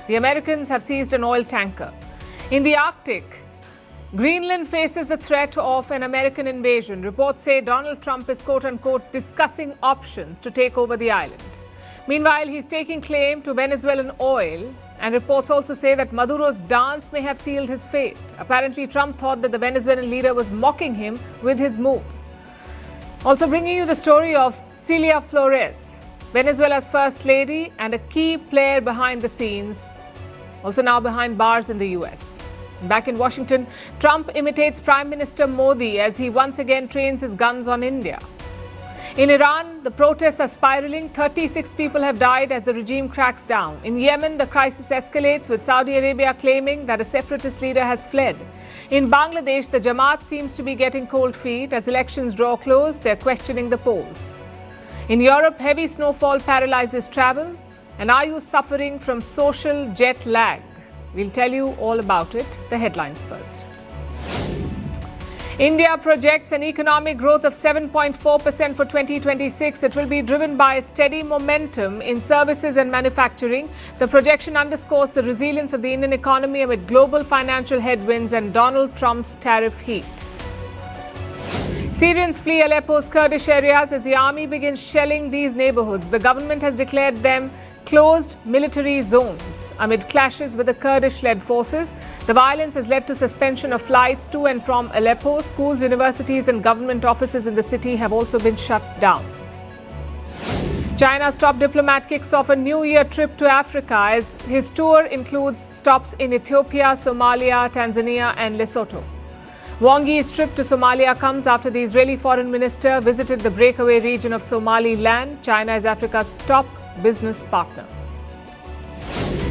The Americans have seized an oil tanker. In the Arctic, Greenland faces the threat of an American invasion. Reports say Donald Trump is quote-unquote discussing options to take over the island. Meanwhile, he's taking claim to Venezuelan oil, and reports also say that Maduro's dance may have sealed his fate. Apparently, Trump thought that the Venezuelan leader was mocking him with his moves. Also bringing you the story of Celia Flores, Venezuela's first lady and a key player behind the scenes, also now behind bars in the US. Back in Washington, Trump imitates Prime Minister Modi as he once again trains his guns on India. In Iran, the protests are spiraling. 36 people have died as the regime cracks down. In Yemen, the crisis escalates, with Saudi Arabia claiming that a separatist leader has fled. In Bangladesh, the Jamaat seems to be getting cold feet. As elections draw close, they're questioning the polls. In Europe, heavy snowfall paralyzes travel. And are you suffering from social jet lag? We'll tell you all about it. The headlines first. India projects an economic growth of 7.4% for 2026. It will be driven by steady momentum in services and manufacturing. The projection underscores the resilience of the Indian economy amid global financial headwinds and Donald Trump's tariff heat. Syrians flee Aleppo's Kurdish areas as the army begins shelling these neighborhoods. The government has declared them closed military zones amid clashes with the Kurdish-led forces. The violence has led to suspension of flights to and from Aleppo. Schools, universities and government offices in the city have also been shut down. China's top diplomat kicks off a New Year trip to Africa as his tour includes stops in Ethiopia, Somalia, Tanzania and Lesotho. Wang Yi's trip to Somalia comes after the Israeli foreign minister visited the breakaway region of Somaliland. China is Africa's top business partner.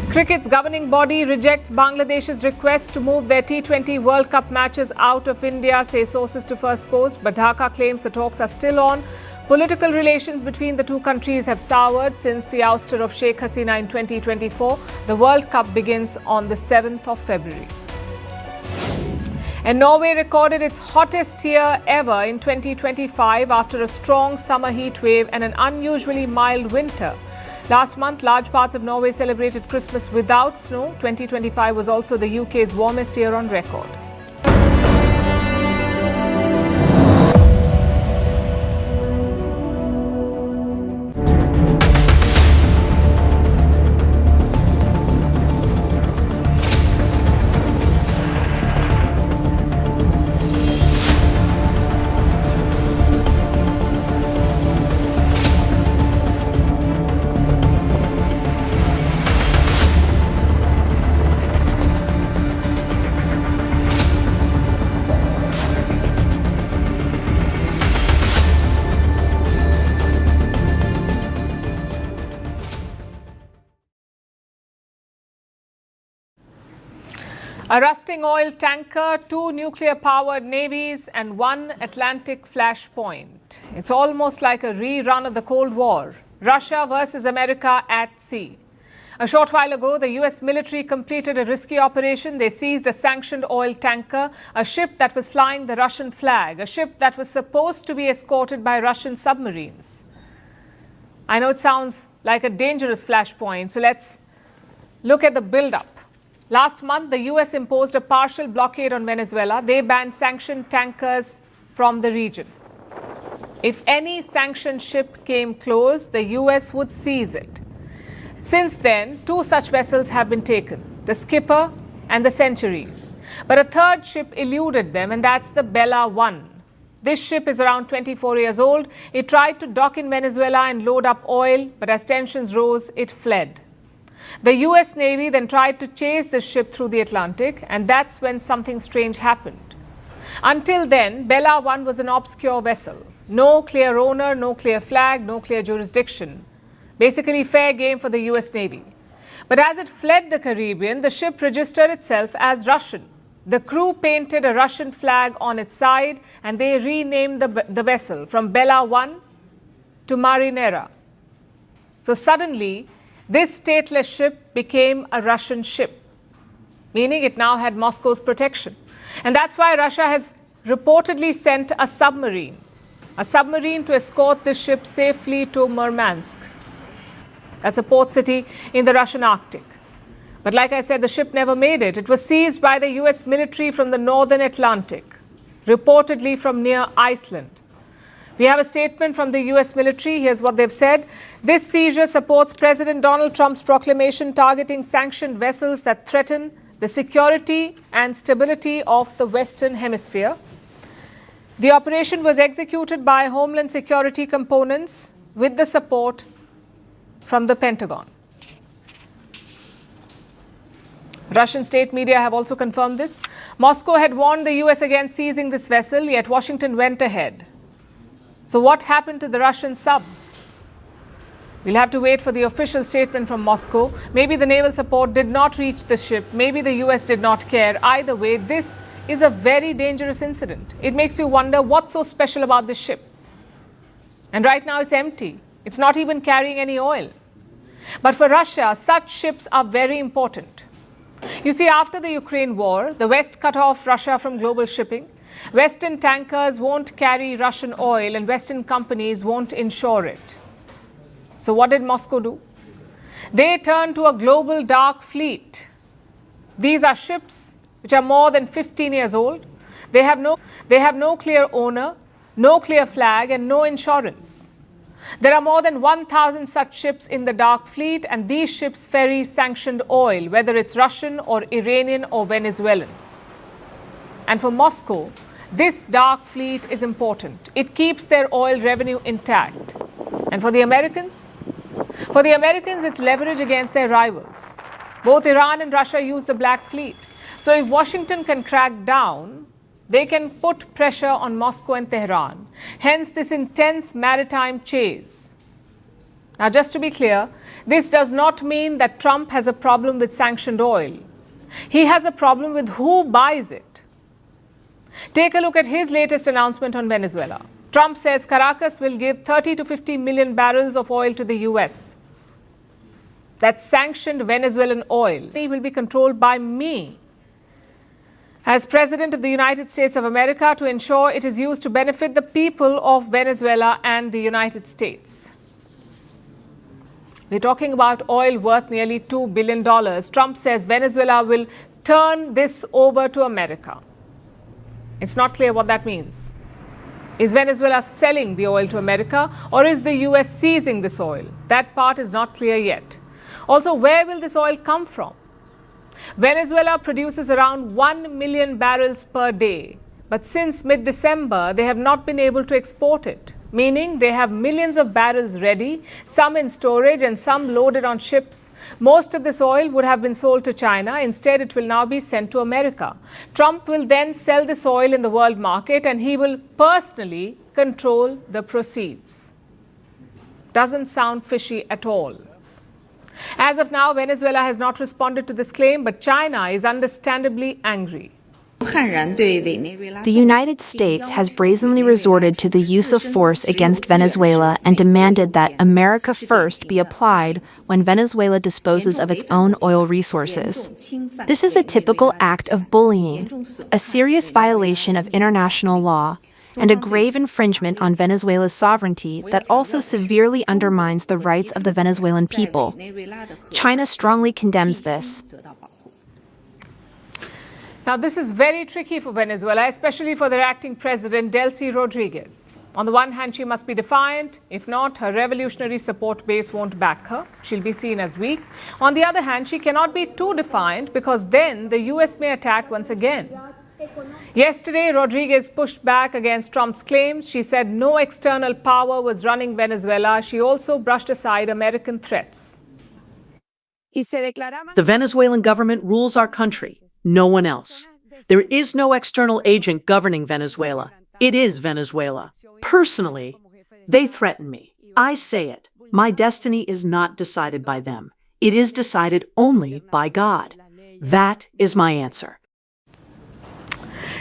Cricket's governing body rejects Bangladesh's request to move their T20 World Cup matches out of India, say sources to Firstpost. But Dhaka claims the talks are still on. Political relations between the two countries have soured since the ouster of Sheikh Hasina in 2024. The World Cup begins on the 7th of February. And Norway recorded its hottest year ever in 2025 after a strong summer heat wave and an unusually mild winter. Last month, large parts of Norway celebrated Christmas without snow. 2025 was also the UK's warmest year on record. A rusting oil tanker, 2 nuclear-powered navies and 1 Atlantic flashpoint. It's almost like a rerun of the Cold War. Russia versus America at sea. A short while ago, the US military completed a risky operation. They seized a sanctioned oil tanker, a ship that was flying the Russian flag, a ship that was supposed to be escorted by Russian submarines. I know it sounds like a dangerous flashpoint, so let's look at the build-up. Last month, the US imposed a partial blockade on Venezuela. They banned sanctioned tankers from the region. If any sanctioned ship came close, the US would seize it. Since then, 2 such vessels have been taken, the Skipper and the Centuries. But a third ship eluded them, and that's the Bella 1. This ship is around 24 years old. It tried to dock in Venezuela and load up oil, but as tensions rose, it fled. The US Navy then tried to chase the ship through the Atlantic, and that's when something strange happened. Until then, Bella 1 was an obscure vessel. No clear owner, no clear flag, no clear jurisdiction. Basically fair game for the US Navy. But as it fled the Caribbean, the ship registered itself as Russian. The crew painted a Russian flag on its side, and they renamed the vessel from Bella 1 to Marinera. So suddenly, this stateless ship became a Russian ship, meaning it now had Moscow's protection. And that's why Russia has reportedly sent a submarine to escort this ship safely to Murmansk. That's a port city in the Russian Arctic. But like I said, the ship never made it. It was seized by the US military from the northern Atlantic, reportedly from near Iceland. We have a statement from the US military. Here's what they've said. This seizure supports President Donald Trump's proclamation targeting sanctioned vessels that threaten the security and stability of the Western Hemisphere. The operation was executed by Homeland Security components with the support from the Pentagon. Russian state media have also confirmed this. Moscow had warned the US against seizing this vessel, yet Washington went ahead. So what happened to the Russian subs? We'll have to wait for the official statement from Moscow. Maybe the naval support did not reach the ship. Maybe the US did not care. Either way, this is a very dangerous incident. It makes you wonder what's so special about this ship. And right now it's empty. It's not even carrying any oil. But for Russia, such ships are very important. You see, after the Ukraine war, the West cut off Russia from global shipping. Western tankers won't carry Russian oil and Western companies won't insure it. So what did Moscow do? They turned to a global dark fleet. These are ships which are more than 15 years old. They have no clear owner, no clear flag and no insurance. There are more than 1,000 such ships in the dark fleet, and these ships ferry sanctioned oil, whether it's Russian or Iranian or Venezuelan. And for Moscow, this dark fleet is important. It keeps their oil revenue intact. And for the Americans? For the Americans, it's leverage against their rivals. Both Iran and Russia use the Black Fleet. So if Washington can crack down, they can put pressure on Moscow and Tehran. Hence this intense maritime chase. Now, just to be clear, this does not mean that Trump has a problem with sanctioned oil. He has a problem with who buys it. Take a look at his latest announcement on Venezuela. Trump says Caracas will give 30 to 50 million barrels of oil to the US. That's sanctioned Venezuelan oil. It will be controlled by me as President of the United States of America to ensure it is used to benefit the people of Venezuela and the United States. We're talking about oil worth nearly $2 billion. Trump says Venezuela will turn this over to America. It's not clear what that means. Is Venezuela selling the oil to America, or is the US seizing this oil? That part is not clear yet. Also, where will this oil come from? Venezuela produces around 1 million barrels per day, but since mid-December, they have not been able to export it, meaning they have millions of barrels ready, some in storage and some loaded on ships. Most of this oil would have been sold to China. Instead, it will now be sent to America. Trump will then sell this oil in the world market, and he will personally control the proceeds. Doesn't sound fishy at all. As of now, Venezuela has not responded to this claim, but China is understandably angry. The United States has brazenly resorted to the use of force against Venezuela and demanded that America First be applied when Venezuela disposes of its own oil resources. This is a typical act of bullying, a serious violation of international law, and a grave infringement on Venezuela's sovereignty that also severely undermines the rights of the Venezuelan people. China strongly condemns this. Now, this is very tricky for Venezuela, especially for their acting president, Delcy Rodriguez. On the one hand, she must be defiant. If not, her revolutionary support base won't back her. She'll be seen as weak. On the other hand, she cannot be too defiant because then the US may attack once again. Yesterday, Rodriguez pushed back against Trump's claims. She said no external power was running Venezuela. She also brushed aside American threats. The Venezuelan government rules our country, no one else. There is no external agent governing Venezuela. It is Venezuela. Personally, they threaten me. I say it. My destiny is not decided by them. It is decided only by God. That is my answer.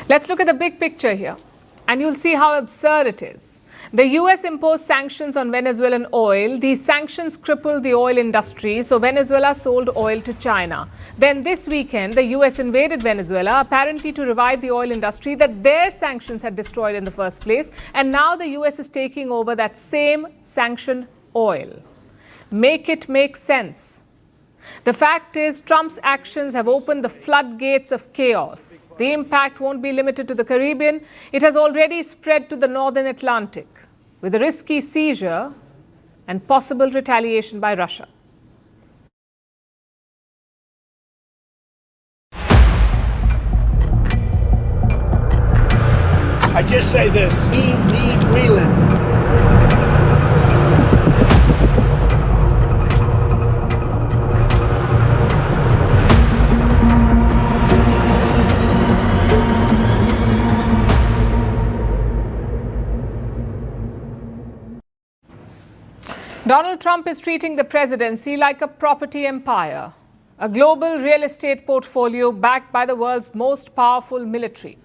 Let's look at the big picture here, and you'll see how absurd it is. The US imposed sanctions on Venezuelan oil. These sanctions crippled the oil industry, so Venezuela sold oil to China. Then this weekend, the US invaded Venezuela, apparently to revive the oil industry that their sanctions had destroyed in the first place. And now the US is taking over that same sanctioned oil. Make it make sense. The fact is, Trump's actions have opened the floodgates of chaos. The impact won't be limited to the Caribbean. It has already spread to the northern Atlantic, with a risky seizure and possible retaliation by Russia. I just say this, we need Greenland. Donald Trump is treating the presidency like a property empire, a global real estate portfolio backed by the world's most powerful military.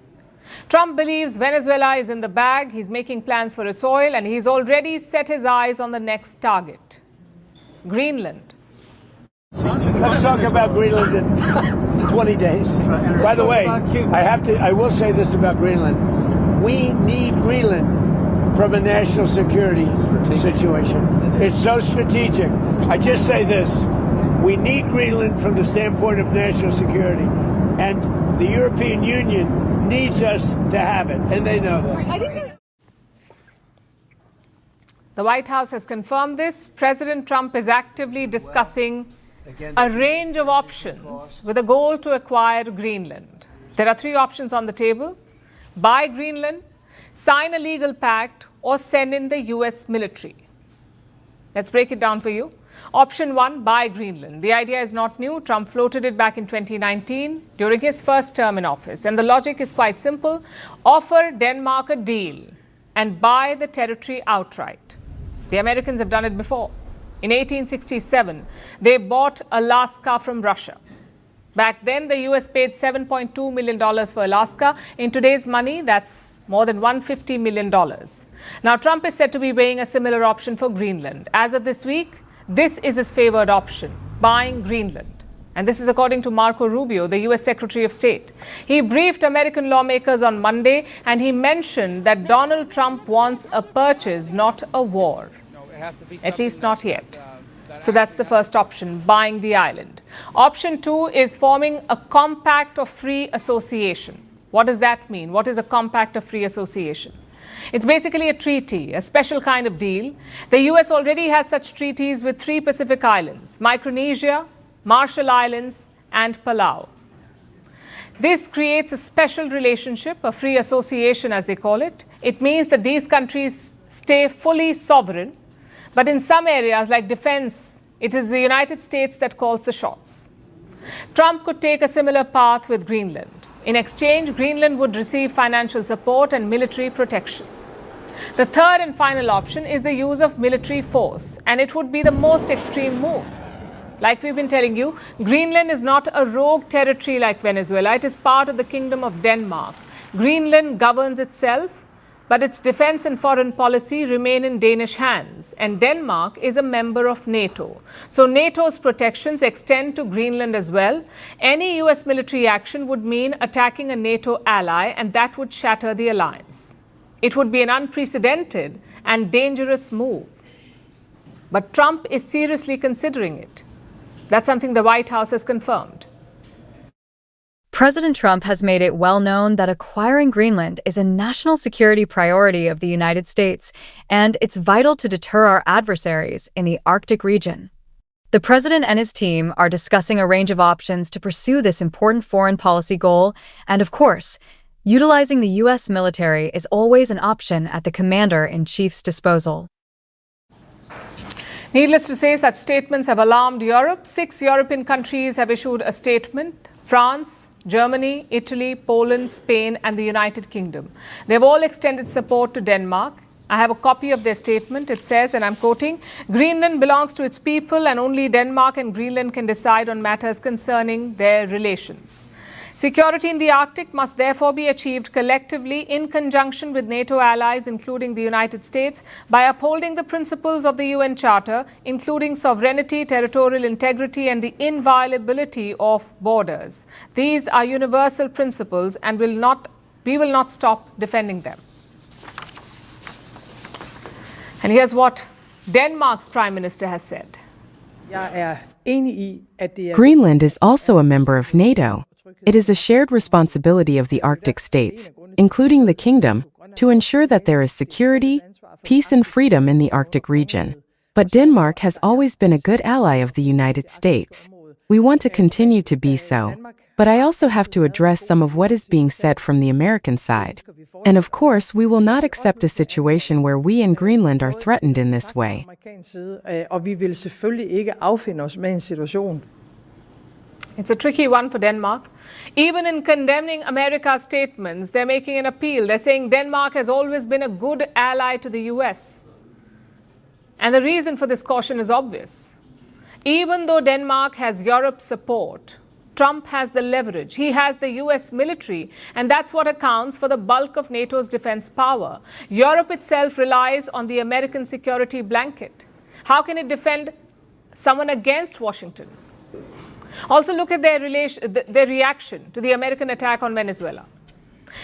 Trump believes Venezuela is in the bag, he's making plans for its oil, and he's already set his eyes on the next target, Greenland. Let's talk about Greenland in 20 days. By the way, I will say this about Greenland. We need Greenland from a national security situation. It's so strategic. I just say this, we need Greenland from the standpoint of national security, and the European Union needs us to have it, and they know that. The White House has confirmed this. President Trump is actively discussing a range of options with a goal to acquire Greenland. There are 3 options on the table: buy Greenland, sign a legal pact, or send in the US military. Let's break it down for you. Option 1, buy Greenland. The idea is not new. Trump floated it back in 2019 during his first term in office. And the logic is quite simple. Offer Denmark a deal and buy the territory outright. The Americans have done it before. In 1867, they bought Alaska from Russia. Back then, the US paid $7.2 million for Alaska. In today's money, that's more than $150 million. Now, Trump is said to be weighing a similar option for Greenland. As of this week, this is his favored option, buying Greenland. And this is according to Marco Rubio, the US Secretary of State. He briefed American lawmakers on Monday, and he mentioned that Donald Trump wants a purchase, not a war. At least not yet. So that's the first option, buying the island. Option 2 is forming a compact of free association. What does that mean? What is a compact of free association? It's basically a treaty, a special kind of deal. The US already has such treaties with 3 Pacific islands: Micronesia, Marshall Islands, and Palau. This creates a special relationship, a free association as they call it. It means that these countries stay fully sovereign, but in some areas like defense, it is the United States that calls the shots. Trump could take a similar path with Greenland. In exchange, Greenland would receive financial support and military protection. The third and final option is the use of military force, and it would be the most extreme move. Like we've been telling you, Greenland is not a rogue territory like Venezuela. It is part of the Kingdom of Denmark. Greenland governs itself, but its defense and foreign policy remain in Danish hands, and Denmark is a member of NATO. So NATO's protections extend to Greenland as well. Any US military action would mean attacking a NATO ally, and that would shatter the alliance. It would be an unprecedented and dangerous move. But Trump is seriously considering it. That's something the White House has confirmed. President Trump has made it well known that acquiring Greenland is a national security priority of the United States, and it's vital to deter our adversaries in the Arctic region. The president and his team are discussing a range of options to pursue this important foreign policy goal, and of course, utilizing the U.S. military is always an option at the commander-in-chief's disposal. Needless to say, such statements have alarmed Europe. 6 European countries have issued a statement: France, Germany, Italy, Poland, Spain, and the United Kingdom. They've all extended support to Denmark. I have a copy of their statement. It says, and I'm quoting, "Greenland belongs to its people, and only Denmark and Greenland can decide on matters concerning their relations. Security in the Arctic must therefore be achieved collectively in conjunction with NATO allies, including the United States, by upholding the principles of the UN Charter, including sovereignty, territorial integrity, and the inviolability of borders. These are universal principles, and we will not stop defending them." And here's what Denmark's Prime Minister has said. Jeg er Greenland is also a member of NATO. It is a shared responsibility of the Arctic states, including the Kingdom, to ensure that there is security, peace and freedom in the Arctic region. But Denmark has always been a good ally of the United States. We want to continue to be so. But I also have to address some of what is being said from the American side. And of course, we will not accept a situation where we in Greenland are threatened in this way. It's a tricky one for Denmark. Even in condemning America's statements, they're making an appeal. They're saying Denmark has always been a good ally to the US. And the reason for this caution is obvious. Even though Denmark has Europe's support, Trump has the leverage. He has the US military, and that's what accounts for the bulk of NATO's defense power. Europe itself relies on the American security blanket. How can it defend someone against Washington? Also, look at their reaction to the American attack on Venezuela.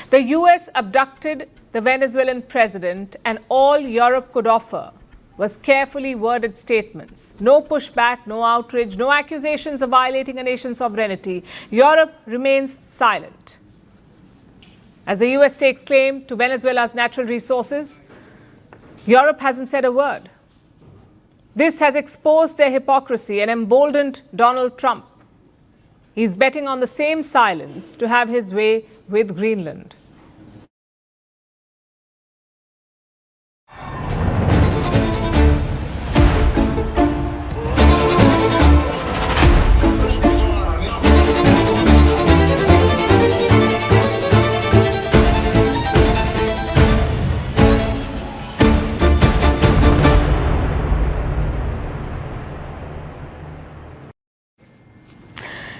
The US abducted the Venezuelan president, and all Europe could offer was carefully worded statements. No pushback, no outrage, no accusations of violating a nation's sovereignty. Europe remains silent. As the US takes claim to Venezuela's natural resources, Europe hasn't said a word. This has exposed their hypocrisy and emboldened Donald Trump. He's betting on the same silence to have his way with Greenland.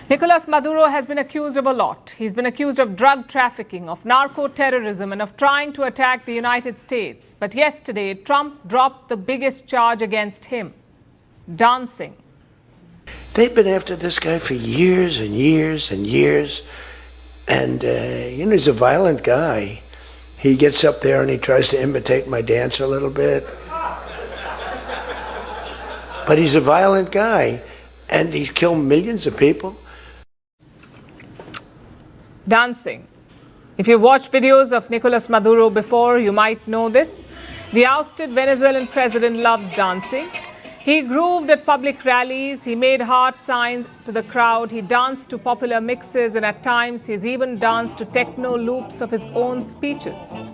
Nicolas Maduro has been accused of a lot. He's been accused of drug trafficking, of narco-terrorism, and of trying to attack the United States. But yesterday, Trump dropped the biggest charge against him: dancing. They've been after this guy for years and years and years. And, he's a violent guy. He gets up there and he tries to imitate my dance a little bit. But he's a violent guy, and he's killed millions of people. Dancing. If you've watched videos of Nicolas Maduro before, you might know this. The ousted Venezuelan president loves dancing. He grooved at public rallies, he made heart signs to the crowd, he danced to popular mixes, and at times he's even danced to techno loops of his own speeches.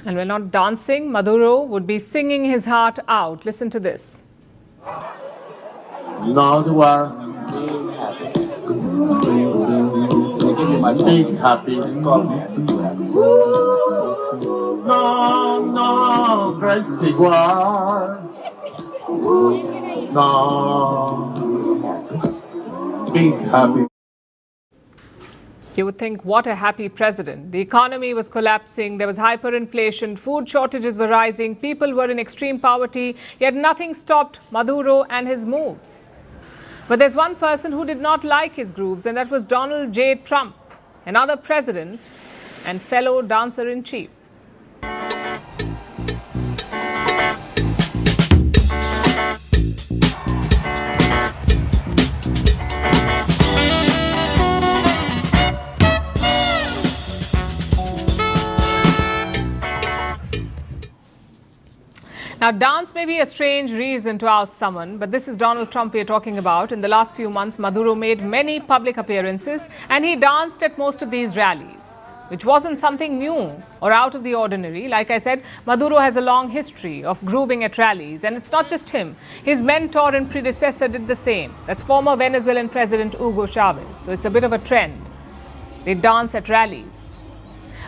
And when not dancing, Maduro would be singing his heart out. Listen to this. Not one. Be happy. No, crazy one. No, be happy. You would think, what a happy president. The economy was collapsing, there was hyperinflation, food shortages were rising, people were in extreme poverty, yet nothing stopped Maduro and his moves. But there's one person who did not like his grooves, and that was Donald J. Trump, another president and fellow dancer-in-chief. Now, dance may be a strange reason to oust someone, but this is Donald Trump we are talking about. In the last few months, Maduro made many public appearances, and he danced at most of these rallies, which wasn't something new or out of the ordinary. Like I said, Maduro has a long history of grooving at rallies, and it's not just him. His mentor and predecessor did the same. That's former Venezuelan President Hugo Chavez. So it's a bit of a trend. They dance at rallies.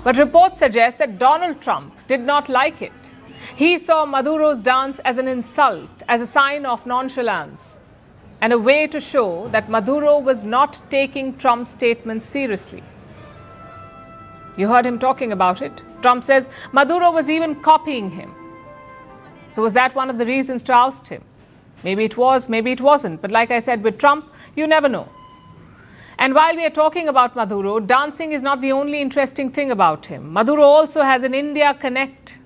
But reports suggest that Donald Trump did not like it. He saw Maduro's dance as an insult, as a sign of nonchalance, and a way to show that Maduro was not taking Trump's statements seriously. You heard him talking about it. Trump says Maduro was even copying him. So was that one of the reasons to oust him? Maybe it was, maybe it wasn't. But like I said, with Trump, you never know. And while we are talking about Maduro, dancing is not the only interesting thing about him. Maduro also has an India connect.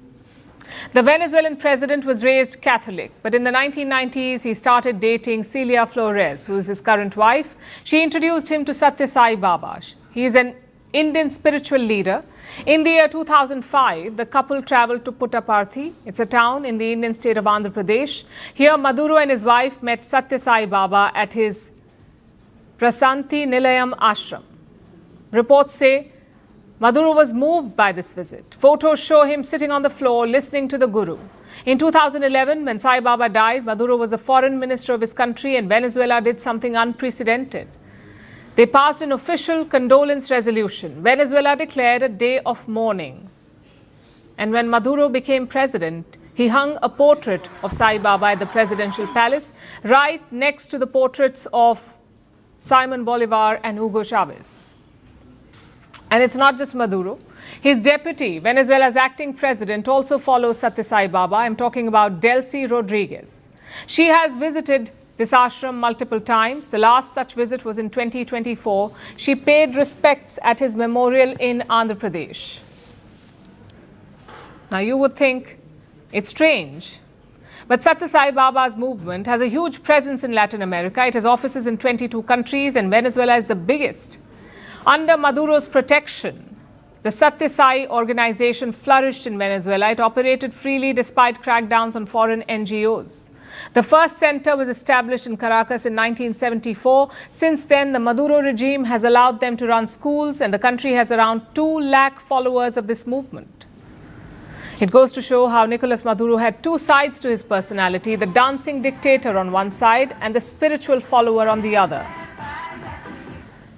The Venezuelan president was raised Catholic, but in the 1990s, he started dating Celia Flores, who is his current wife. She introduced him to Satya Sai Baba. He is an Indian spiritual leader. In the year 2005, the couple traveled to Puttaparthi. It's a town in the Indian state of Andhra Pradesh. Here, Maduro and his wife met Satya Sai Baba at his Prasanthi Nilayam ashram. Reports say Maduro was moved by this visit. Photos show him sitting on the floor listening to the guru. In 2011, when Sai Baba died, Maduro was a foreign minister of his country and Venezuela did something unprecedented. They passed an official condolence resolution. Venezuela declared a day of mourning. And when Maduro became president, he hung a portrait of Sai Baba at the presidential palace, right next to the portraits of Simon Bolivar and Hugo Chavez. And it's not just Maduro. His deputy, Venezuela's acting president, also follows Satya Sai Baba. I'm talking about Delcy Rodriguez. She has visited this ashram multiple times. The last such visit was in 2024. She paid respects at his memorial in Andhra Pradesh. Now you would think it's strange, but Satya Sai Baba's movement has a huge presence in Latin America. It has offices in 22 countries and Venezuela is the biggest. Under Maduro's protection, the Satya Sai organization flourished in Venezuela. It operated freely despite crackdowns on foreign NGOs. The first center was established in Caracas in 1974. Since then, the Maduro regime has allowed them to run schools and the country has around 2 lakh followers of this movement. It goes to show how Nicolas Maduro had 2 sides to his personality, the dancing dictator on one side and the spiritual follower on the other.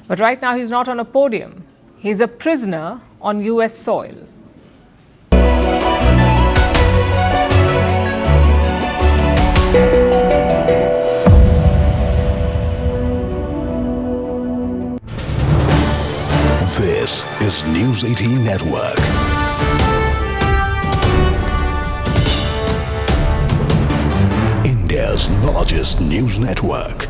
But right now, he's not on a podium. He's a prisoner on US soil. This is News 18 Network. India's largest news network.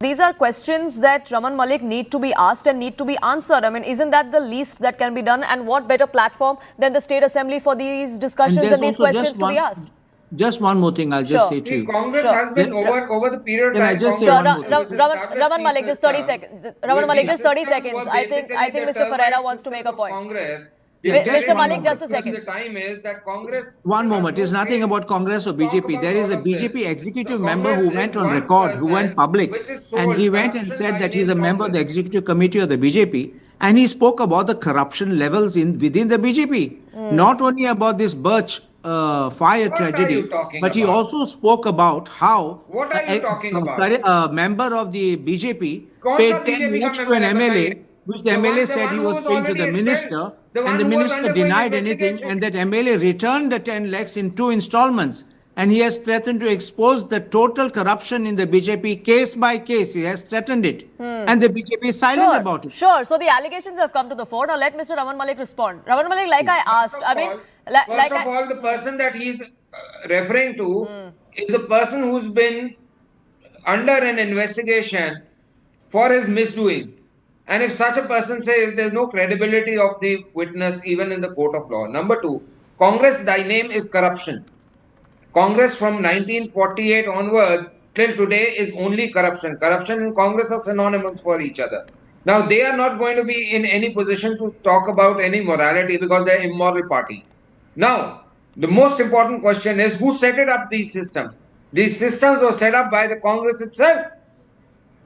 These are questions that Raman Malik need to be asked and need to be answered. I mean, isn't that the least that can be done? And what better platform than the State Assembly for these discussions and these questions to be asked? Just one more thing I'll just say to you. Congress has been over the period of time. I just say one more thing? Raman Malik, just 30 seconds. Raman Malik, just 30 seconds. I think Mr. Ferreira wants to make a point. Congress. Mr. Malik, just a second. The time is that Congress. One moment. It's nothing about Congress or BJP. There is a BJP executive member who went on record, who went public, and he went and said that he's a member of the executive committee of the BJP, and he spoke about the corruption levels within the BJP. Not only about this Birch fire tragedy, but he also spoke about how a member of the BJP paid 10 lakhs to an MLA, which the MLA said he was paying to the minister, and the minister denied anything, and that MLA returned the 10 lakhs in 2 installments. And he has threatened to expose the total corruption in the BJP case by case. He has threatened it. And the BJP is silent about it. Sure. So the allegations have come to the fore. Now let Mr. Raman Malik respond. Raman Malik, like I asked, First of all, the person that he's referring to is a person who's been under an investigation for his misdoings. And if such a person says there's no credibility of the witness even in the court of law. Number 2, Congress, thy name is corruption. Congress from 1948 onwards till today is only corruption. Corruption and Congress are synonymous for each other. Now, they are not going to be in any position to talk about any morality because they're an immoral party. Now, the most important question is who set it up, these systems? These systems were set up by the Congress itself.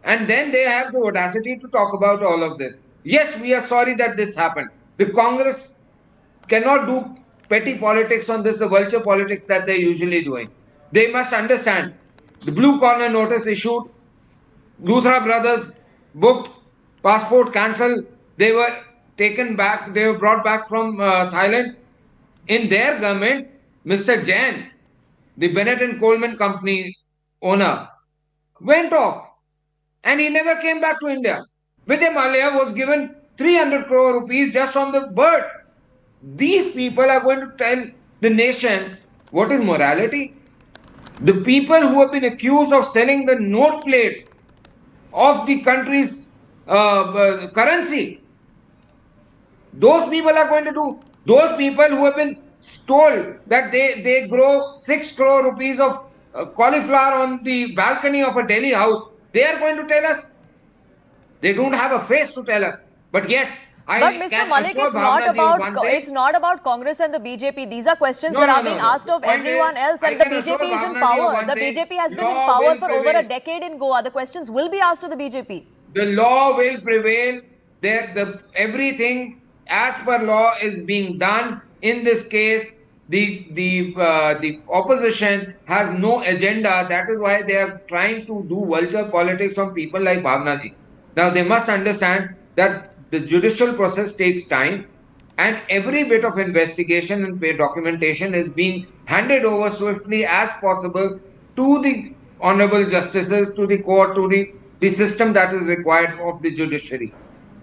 And then they have the audacity to talk about all of this. Yes, we are sorry that this happened. The Congress cannot do petty politics on this, the vulture politics that they're usually doing. They must understand the blue corner notice issued, Luthra brothers booked, passport cancelled, they were taken back, they were brought back from Thailand. In their government, Mr. Jain, the Bennett and Coleman company owner, went off and he never came back to India. Vijay Mallya was given 300 crore rupees just on the bird. These people are going to tell the nation what is morality. The people who have been accused of selling the note plates of the country's currency, those people are going to do. Those people who have been told that they grow 6 crore rupees of cauliflower on the balcony of a Delhi house, they are going to tell us. They don't have a face to tell us. But yes, but Mr. Malik, it's not about Congress and the BJP. These are questions that are being asked of everyone else, and the BJP is in power. The BJP has been in power for over a decade in Goa. The questions will be asked of the BJP. The law will prevail. Everything as per law is being done. In this case, the opposition has no agenda. That is why they are trying to do vulture politics on people like Bhavna ji. Now they must understand that the judicial process takes time, and every bit of investigation and documentation is being handed over swiftly as possible to the honorable justices, to the court, to the system that is required of the judiciary.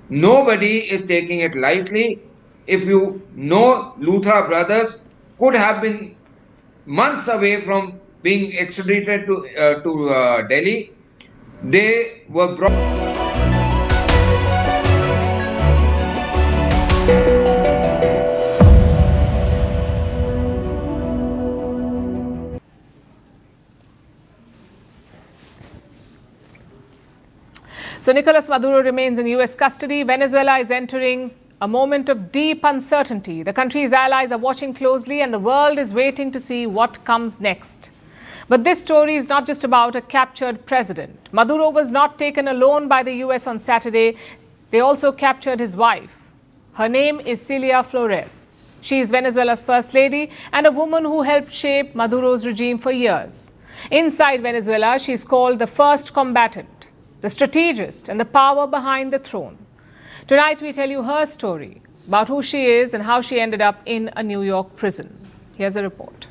Nobody is taking it lightly. If you know, Luthra brothers could have been months away from being extradited to Delhi. They were brought. So Nicolas Maduro remains in US custody. Venezuela is entering a moment of deep uncertainty. The country's allies are watching closely, and the world is waiting to see what comes next. But this story is not just about a captured president. Maduro was not taken alone by the US on Saturday. They also captured his wife. Her name is Celia Flores. She is Venezuela's first lady and a woman who helped shape Maduro's regime for years. Inside Venezuela, she is called the first combatant, the strategist, and the power behind the throne. Tonight, we tell you her story about who she is and how she ended up in a New York prison. Here's a report.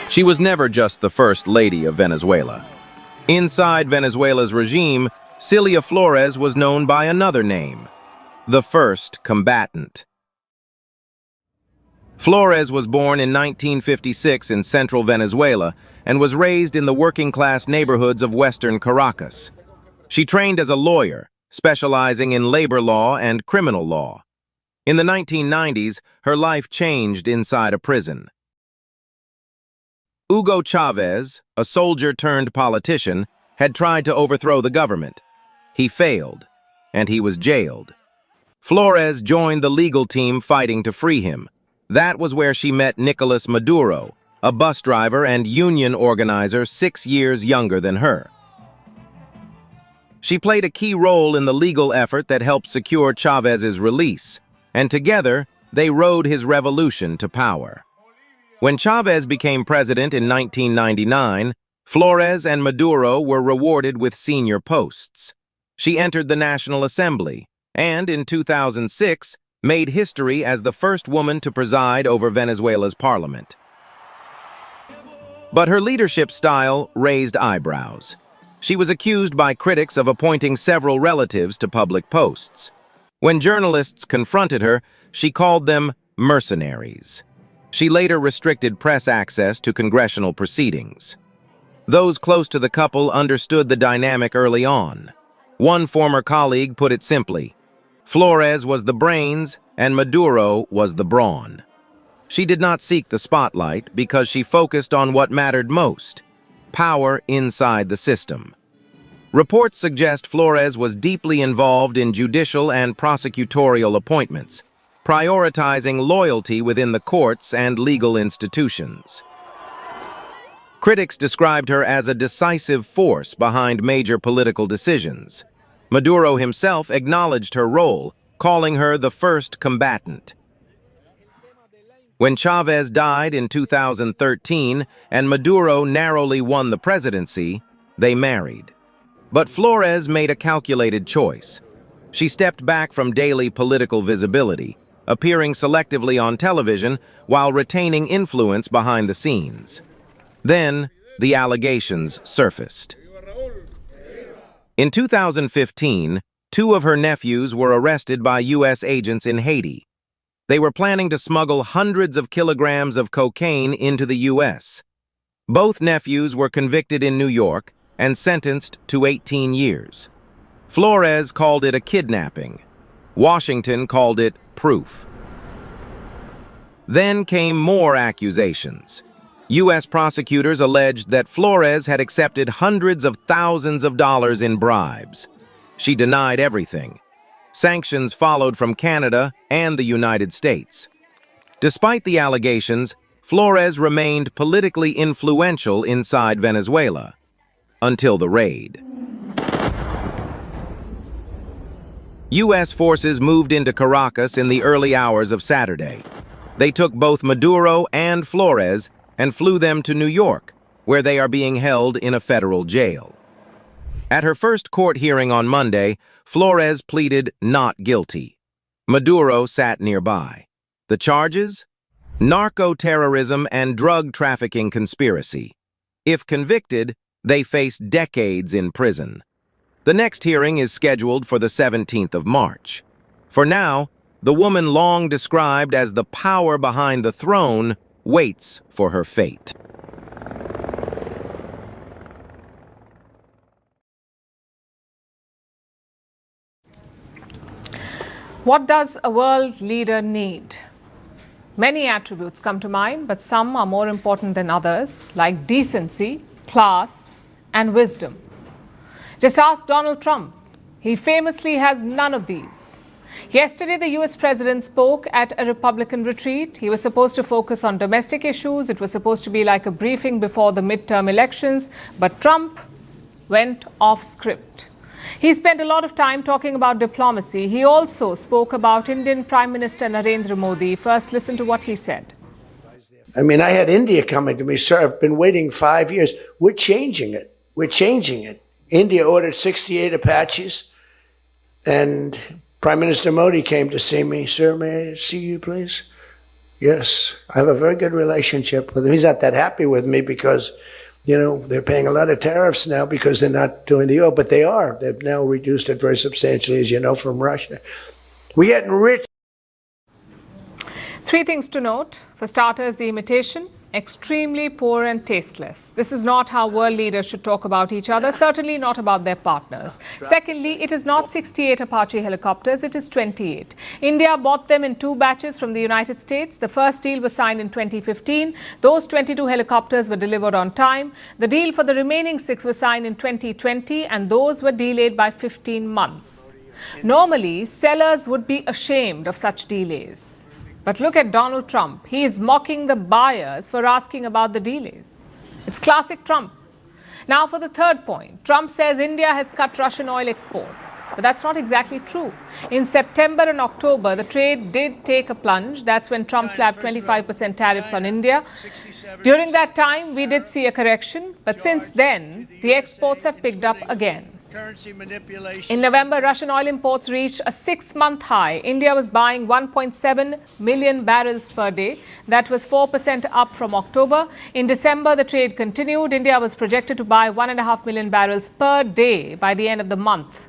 She was never just the first lady of Venezuela. Inside Venezuela's regime, Celia Flores was known by another name, the first combatant. Flores was born in 1956 in central Venezuela and was raised in the working-class neighborhoods of western Caracas. She trained as a lawyer, specializing in labor law and criminal law. In the 1990s, her life changed inside a prison. Hugo Chavez, a soldier-turned-politician, had tried to overthrow the government. He failed, and he was jailed. Flores joined the legal team fighting to free him. That was where she met Nicolas Maduro, a bus driver and union organizer 6 years younger than her. She played a key role in the legal effort that helped secure Chavez's release, and together, they rode his revolution to power. When Chavez became president in 1999, Flores and Maduro were rewarded with senior posts. She entered the National Assembly and, in 2006, made history as the first woman to preside over Venezuela's parliament. But her leadership style raised eyebrows. She was accused by critics of appointing several relatives to public posts. When journalists confronted her, she called them mercenaries. She later restricted press access to congressional proceedings. Those close to the couple understood the dynamic early on. One former colleague put it simply: Flores was the brains and Maduro was the brawn. She did not seek the spotlight because she focused on what mattered most: power inside the system. Reports suggest Flores was deeply involved in judicial and prosecutorial appointments, prioritizing loyalty within the courts and legal institutions. Critics described her as a decisive force behind major political decisions. Maduro himself acknowledged her role, calling her the first combatant. When Chavez died in 2013 and Maduro narrowly won the presidency, they married. But Flores made a calculated choice. She stepped back from daily political visibility, appearing selectively on television while retaining influence behind the scenes. Then, the allegations surfaced. In 2015, 2 of her nephews were arrested by U.S. agents in Haiti. They were planning to smuggle hundreds of kilograms of cocaine into the U.S. Both nephews were convicted in New York and sentenced to 18 years. Flores called it a kidnapping. Washington called it proof. Then came more accusations. U.S. prosecutors alleged that Flores had accepted hundreds of thousands of dollars in bribes. She denied everything. Sanctions followed from Canada and the United States. Despite the allegations, Flores remained politically influential inside Venezuela until the raid. U.S. forces moved into Caracas in the early hours of Saturday. They took both Maduro and Flores and flew them to New York, where they are being held in a federal jail. At her first court hearing on Monday, Flores pleaded not guilty. Maduro sat nearby. The charges? Narco-terrorism and drug trafficking conspiracy. If convicted, they face decades in prison. The next hearing is scheduled for the 17th of March. For now, the woman long described as the power behind the throne waits for her fate. What does a world leader need? Many attributes come to mind, but some are more important than others, like decency, class, and wisdom. Just ask Donald Trump. He famously has none of these. Yesterday, the US president spoke at a Republican retreat. He was supposed to focus on domestic issues. It was supposed to be like a briefing before the midterm elections, but Trump went off script. He spent a lot of time talking about diplomacy. He also spoke about Indian Prime Minister Narendra Modi. First, listen to what he said. I mean, I had India coming to me, sir, I've been waiting 5 years. We're changing it. We're changing it. India ordered 68 Apaches, and Prime Minister Modi came to see me. Sir, may I see you, please? Yes, I have a very good relationship with him. He's not that happy with me because, you know, they're paying a lot of tariffs now because they're not doing the oil, but they are. They've now reduced it very substantially, as you know, from Russia. We're getting rich. 3 things to note. For starters, the imitation. Extremely poor and tasteless. This is not how world leaders should talk about each other, certainly not about their partners. Secondly, it is not 68 Apache helicopters, it is 28. India bought them in 2 batches from the United States. The first deal was signed in 2015. Those 22 helicopters were delivered on time. The deal for the remaining 6 was signed in 2020, and those were delayed by 15 months. Normally, sellers would be ashamed of such delays. But look at Donald Trump. He is mocking the buyers for asking about the delays. It's classic Trump. Now for the third point. Trump says India has cut Russian oil exports. But that's not exactly true. In September and October, the trade did take a plunge. That's when Trump slapped 25% tariffs on India. During that time, we did see a correction. But since then, the exports have picked up again. In November, Russian oil imports reached a 6-month high. India was buying 1.7 million barrels per day. That was 4% up from October. In December, the trade continued. India was projected to buy 1.5 million barrels per day by the end of the month.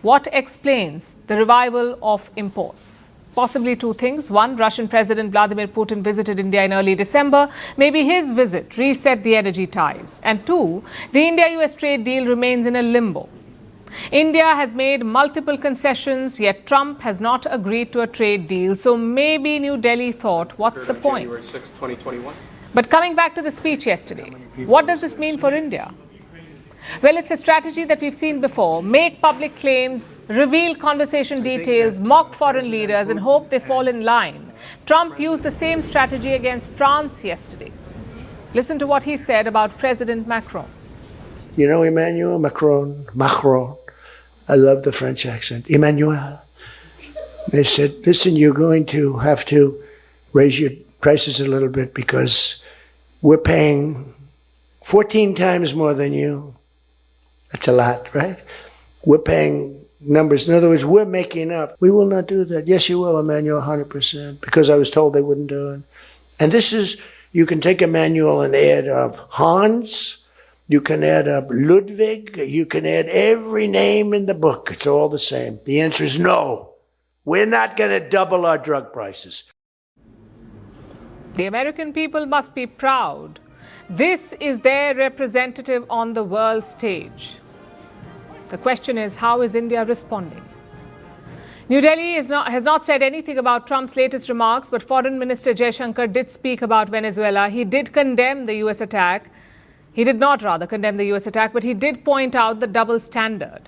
What explains the revival of imports? Possibly 2 things. One, Russian President Vladimir Putin visited India in early December. Maybe his visit reset the energy ties. And 2, the India-US trade deal remains in a limbo. India has made multiple concessions, yet Trump has not agreed to a trade deal. So maybe New Delhi thought, what's the point? January 6, 2021. But coming back to the speech yesterday, what does this mean for India? Well, it's a strategy that we've seen before. Make public claims, reveal conversation details, mock foreign leaders and hope they fall in line. Trump used the same strategy against France yesterday. Listen to what he said about President Macron. You know Emmanuel Macron. I love the French accent. Emmanuel. They said, listen, you're going to have to raise your prices a little bit because we're paying 14 times more than you. That's a lot, right? We're paying numbers. In other words, we're making up. We will not do that. Yes, you will, Emmanuel, 100%, because I was told they wouldn't do it. And this is, you can take Emmanuel and add of Hans, You can add up Ludwig. You can add every name in the book. It's all the same. The answer is no. We're not going to double our drug prices. The American people must be proud. This is their representative on the world stage. The question is, how is India responding? New Delhi has not said anything about Trump's latest remarks, but Foreign Minister Jaishankar did speak about Venezuela. He did condemn the US attack. He did not rather condemn the US attack, but he did point out the double standard.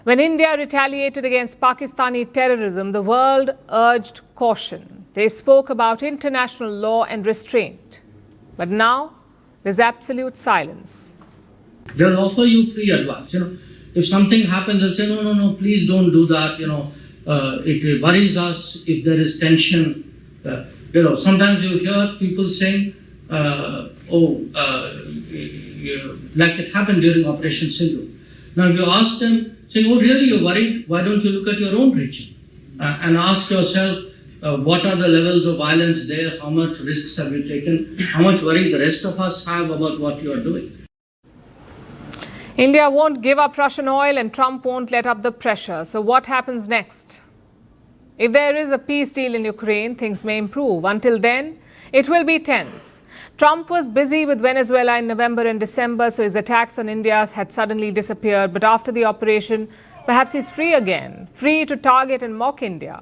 When India retaliated against Pakistani terrorism, the world urged caution. They spoke about international law and restraint. But now, there's absolute silence. They'll offer you free advice. If something happens, they'll say, no, please don't do that. It worries us if there is tension. Sometimes you hear people saying, like it happened during Operation Sindhu. Now, if you ask them, saying, oh, really, you're worried? Why don't you look at your own region and ask yourself, what are the levels of violence there? How much risks have you taken? How much worry the rest of us have about what you are doing? India won't give up Russian oil and Trump won't let up the pressure. So what happens next? If there is a peace deal in Ukraine, things may improve. Until then, it will be tense. Trump was busy with Venezuela in November and December, so his attacks on India had suddenly disappeared. But after the operation, perhaps he's free again, free to target and mock India.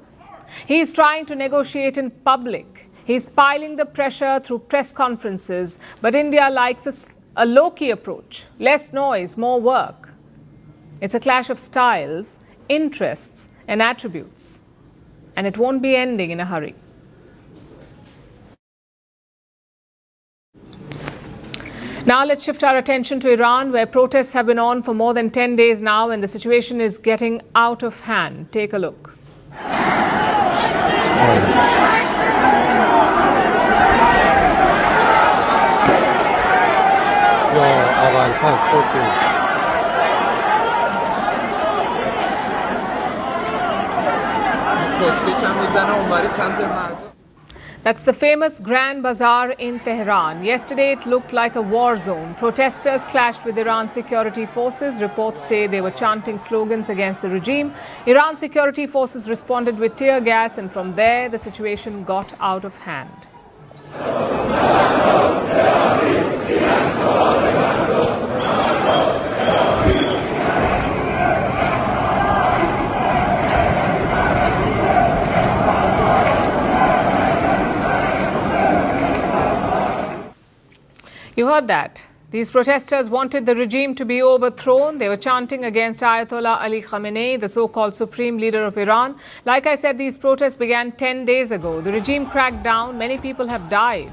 He's trying to negotiate in public. He's piling the pressure through press conferences. But India likes a low-key approach. Less noise, more work. It's a clash of styles, interests, and attributes. And it won't be ending in a hurry. Now let's shift our attention to Iran, where protests have been on for more than 10 days now, and the situation is getting out of hand. Take a look. That's the famous Grand Bazaar in Tehran. Yesterday, it looked like a war zone. Protesters clashed with Iran security forces. Reports say they were chanting slogans against the regime. Iran security forces responded with tear gas, and from there, the situation got out of hand. You heard that. These protesters wanted the regime to be overthrown. They were chanting against Ayatollah Ali Khamenei, the so-called supreme leader of Iran. Like I said, these protests began 10 days ago. The regime cracked down. Many people have died.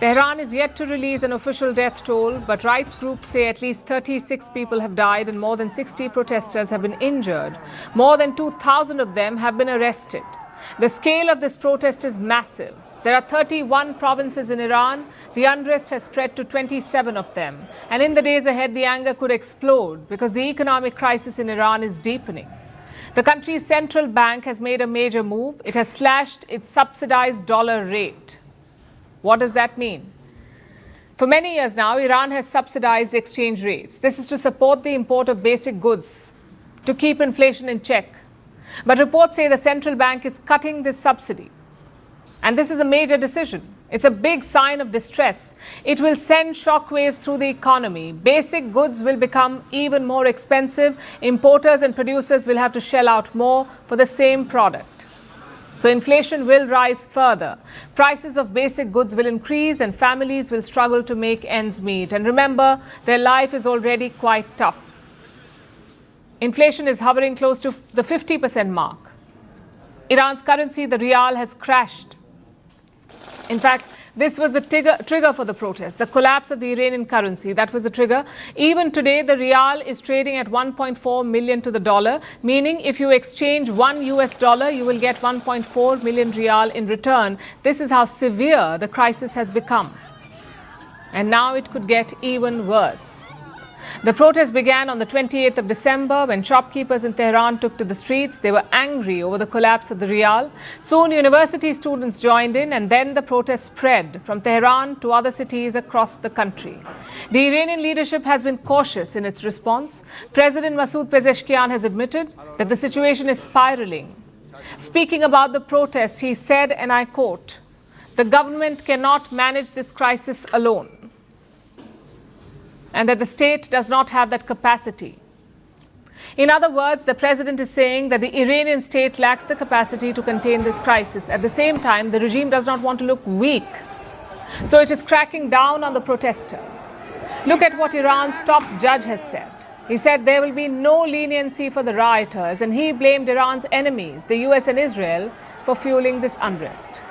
Tehran is yet to release an official death toll, but rights groups say at least 36 people have died and more than 60 protesters have been injured. More than 2,000 of them have been arrested. The scale of this protest is massive. There are 31 provinces in Iran. The unrest has spread to 27 of them. And in the days ahead, the anger could explode because the economic crisis in Iran is deepening. The country's central bank has made a major move. It has slashed its subsidized dollar rate. What does that mean? For many years now, Iran has subsidized exchange rates. This is to support the import of basic goods, to keep inflation in check. But reports say the central bank is cutting this subsidy. And this is a major decision. It's a big sign of distress. It will send shockwaves through the economy. Basic goods will become even more expensive. Importers and producers will have to shell out more for the same product. So inflation will rise further. Prices of basic goods will increase and families will struggle to make ends meet. And remember, their life is already quite tough. Inflation is hovering close to the 50% mark. Iran's currency, the rial, has crashed. In fact, this was the trigger for the protest, the collapse of the Iranian currency. That was the trigger. Even today, the rial is trading at 1.4 million to the dollar, meaning if you exchange $1 US, you will get 1.4 million rial in return. This is how severe the crisis has become. And now it could get even worse. The protest began on the 28th of December when shopkeepers in Tehran took to the streets. They were angry over the collapse of the rial. Soon university students joined in, and then the protest spread from Tehran to other cities across the country. The Iranian leadership has been cautious in its response. President Masoud Pezeshkian has admitted that the situation is spiraling. Speaking about the protests, he said, and I quote, "The government cannot manage this crisis alone, and that the state does not have that capacity." In other words, the president is saying that the Iranian state lacks the capacity to contain this crisis. At the same time, the regime does not want to look weak, so it is cracking down on the protesters. Look at what Iran's top judge has said. He said there will be no leniency for the rioters, and he blamed Iran's enemies, the US and Israel, for fueling this unrest.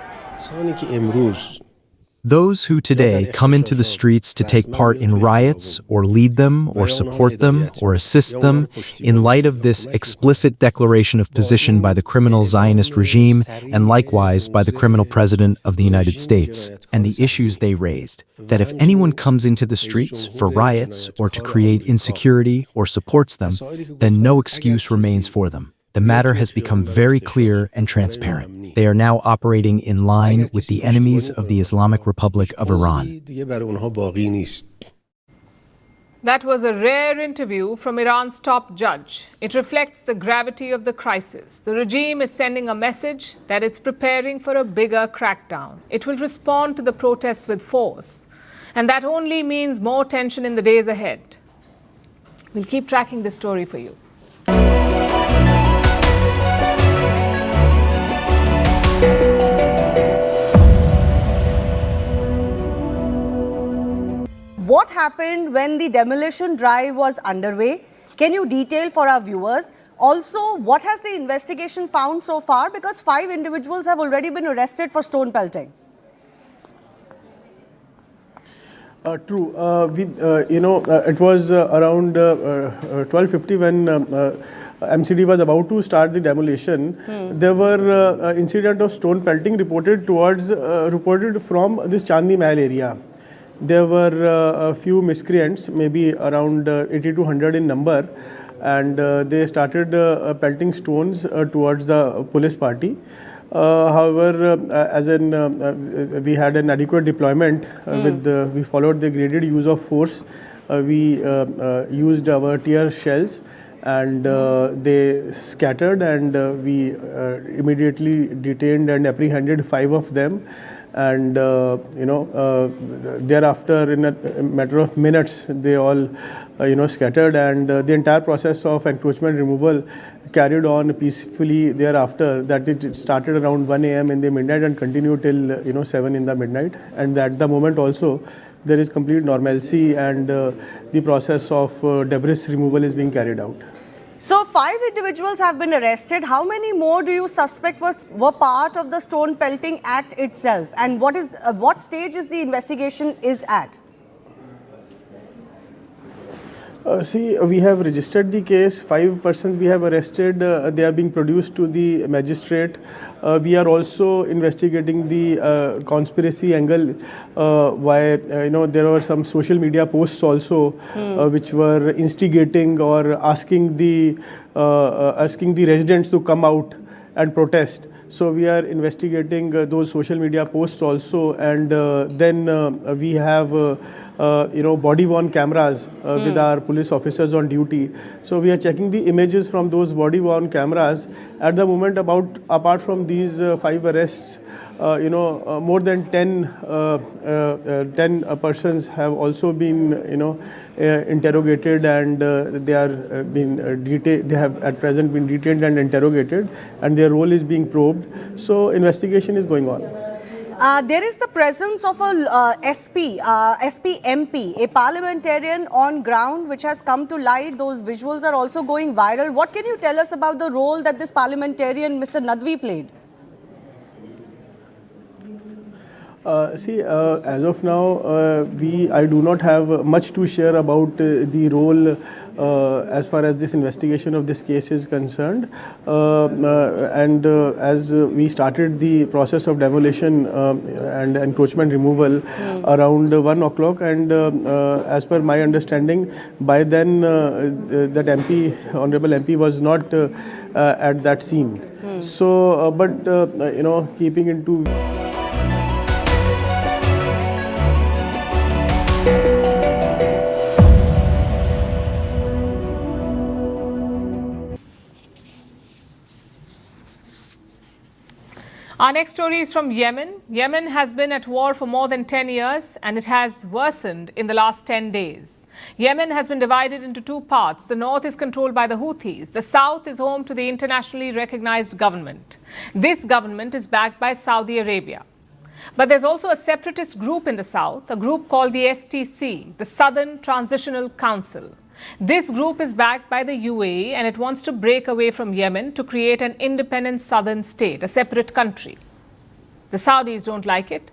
Those who today come into the streets to take part in riots or lead them or support them or assist them in light of this explicit declaration of position by the criminal Zionist regime and likewise by the criminal president of the United States and the issues they raised, that if anyone comes into the streets for riots or to create insecurity or supports them, then no excuse remains for them. The matter has become very clear and transparent. They are now operating in line with the enemies of the Islamic Republic of Iran. That was a rare interview from Iran's top judge. It reflects the gravity of the crisis. The regime is sending a message that it's preparing for a bigger crackdown. It will respond to the protests with force. And that only means more tension in the days ahead. We'll keep tracking this story for you. What happened when the demolition drive was underway? Can you detail for our viewers? Also, what has the investigation found so far? Because 5 individuals have already been arrested for stone pelting. True. It was around 12:50 when MCD was about to start the demolition. There were incident of stone pelting reported from this Chandni Mahal area. There were a few miscreants, maybe around 80 to 100 in number, and they started pelting stones towards the police party. However, we had an adequate deployment. We followed the graded use of force. We used our tear shells, and they scattered, and we immediately detained and apprehended 5 of them. And thereafter, in a matter of minutes, they all scattered, and the entire process of encroachment removal carried on peacefully thereafter. That it started around 1 a.m. in the midnight and continued till 7 in the midnight, and at the moment also there is complete normalcy, and the process of debris removal is being carried out. So 5 individuals have been arrested. How many more do you suspect were part of the stone pelting act itself? And what stage is the investigation is at? We have registered the case. 5 persons we have arrested. They are being produced to the magistrate. We are also investigating the conspiracy angle. Why there were some social media posts also which were instigating or asking the residents to come out and protest. So we are investigating those social media posts also, and then we have body-worn cameras with our police officers on duty. So we are checking the images from those body-worn cameras. At the moment, apart from these 5 arrests, more than 10 persons have also been interrogated, and they are they have at present been detained and interrogated, and their role is being probed. So investigation is going on. There is the presence of a SP-MP, a parliamentarian on ground, which has come to light. Those visuals are also going viral. What can you tell us about the role that this parliamentarian, Mr. Nadvi, played? As of now, I do not have much to share about the role as far as this investigation of this case is concerned. As we started the process of demolition and encroachment removal around 1 o'clock, and as per my understanding, by then that Honorable MP was not at that scene. So, keeping into Our next story is from Yemen. Yemen has been at war for more than 10 years and it has worsened in the last 10 days. Yemen has been divided into two parts. The north is controlled by the Houthis. The south is home to the internationally recognized government. This government is backed by Saudi Arabia. But there's also a separatist group in the south, a group called the STC, the Southern Transitional Council. This group is backed by the UAE and it wants to break away from Yemen to create an independent southern state, a separate country. The Saudis don't like it.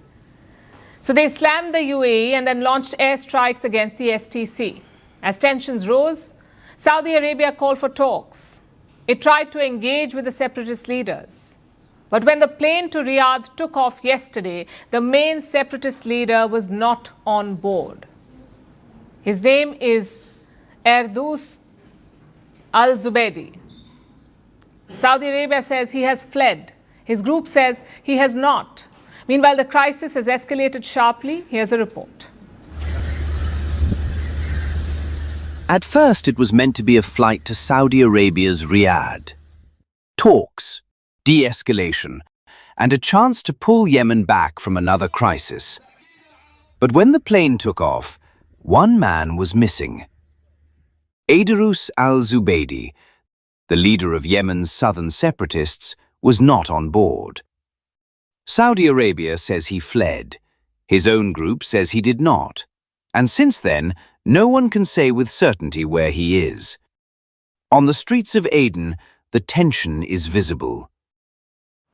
So they slammed the UAE and then launched airstrikes against the STC. As tensions rose, Saudi Arabia called for talks. It tried to engage with the separatist leaders. But when the plane to Riyadh took off yesterday, the main separatist leader was not on board. His name is Erdous al-Zubaydi. Saudi Arabia says he has fled. His group says he has not. Meanwhile, the crisis has escalated sharply. Here's a report. At first, it was meant to be a flight to Saudi Arabia's Riyadh. Talks, de-escalation, and a chance to pull Yemen back from another crisis. But when the plane took off, one man was missing. Erdous al-Zubaydi, the leader of Yemen's southern separatists, was not on board. Saudi Arabia says he fled. His own group says he did not. And since then, no one can say with certainty where he is. On the streets of Aden, the tension is visible.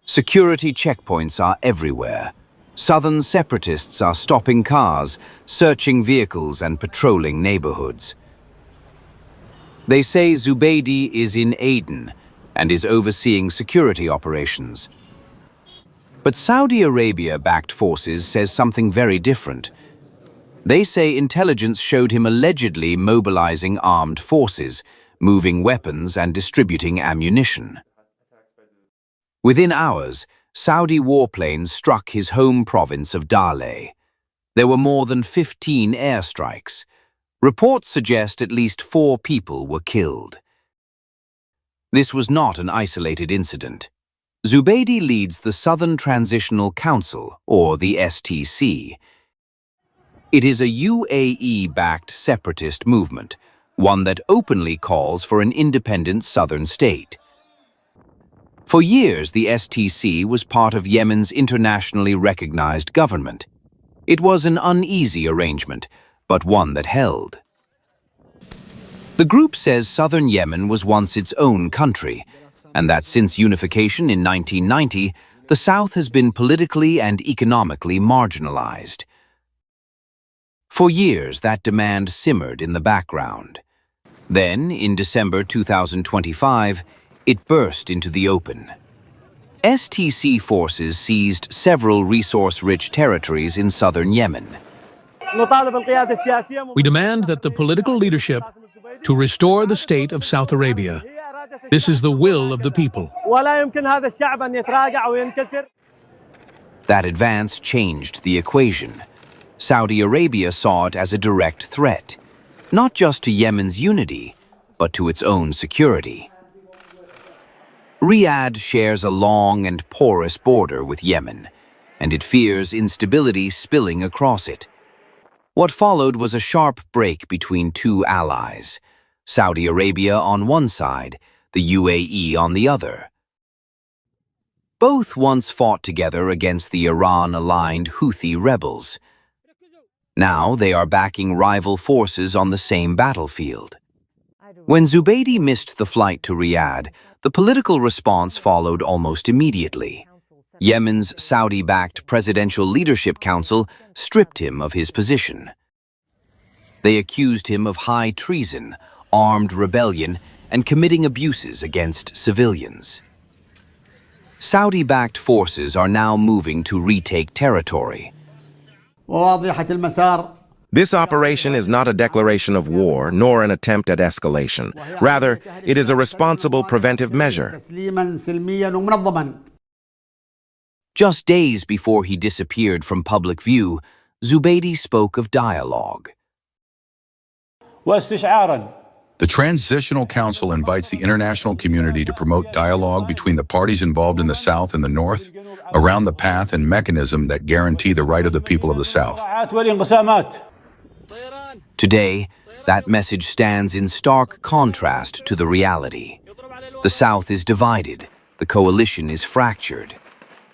Security checkpoints are everywhere. Southern separatists are stopping cars, searching vehicles and patrolling neighborhoods. They say Zubaydi is in Aden and is overseeing security operations. But Saudi Arabia-backed forces says something very different. They say intelligence showed him allegedly mobilizing armed forces, moving weapons and distributing ammunition. Within hours, Saudi warplanes struck his home province of Dale. There were more than 15 airstrikes. Reports suggest at least 4 people were killed. This was not an isolated incident. Zubaydi leads the Southern Transitional Council, or the STC. It is a UAE-backed separatist movement, one that openly calls for an independent southern state. For years, the STC was part of Yemen's internationally recognized government. It was an uneasy arrangement, but one that held. The group says southern Yemen was once its own country, and that since unification in 1990, the South has been politically and economically marginalized. For years, that demand simmered in the background. Then, in December 2025, it burst into the open. STC forces seized several resource-rich territories in southern Yemen. We demand that the political leadership to restore the state of South Arabia. This is the will of the people. That advance changed the equation. Saudi Arabia saw it as a direct threat, not just to Yemen's unity, but to its own security. Riyadh shares a long and porous border with Yemen, and it fears instability spilling across it. What followed was a sharp break between two allies, Saudi Arabia on one side, the UAE on the other. Both once fought together against the Iran-aligned Houthi rebels. Now they are backing rival forces on the same battlefield. When Zubaydi missed the flight to Riyadh, the political response followed almost immediately. Yemen's Saudi-backed Presidential Leadership Council stripped him of his position. They accused him of high treason, armed rebellion, and committing abuses against civilians. Saudi-backed forces are now moving to retake territory. This operation is not a declaration of war, nor an attempt at escalation. Rather, it is a responsible preventive measure. Just days before he disappeared from public view, Zubaydi spoke of dialogue. The Transitional Council invites the international community to promote dialogue between the parties involved in the South and the North around the path and mechanism that guarantee the right of the people of the South. Today, that message stands in stark contrast to the reality. The South is divided, the coalition is fractured,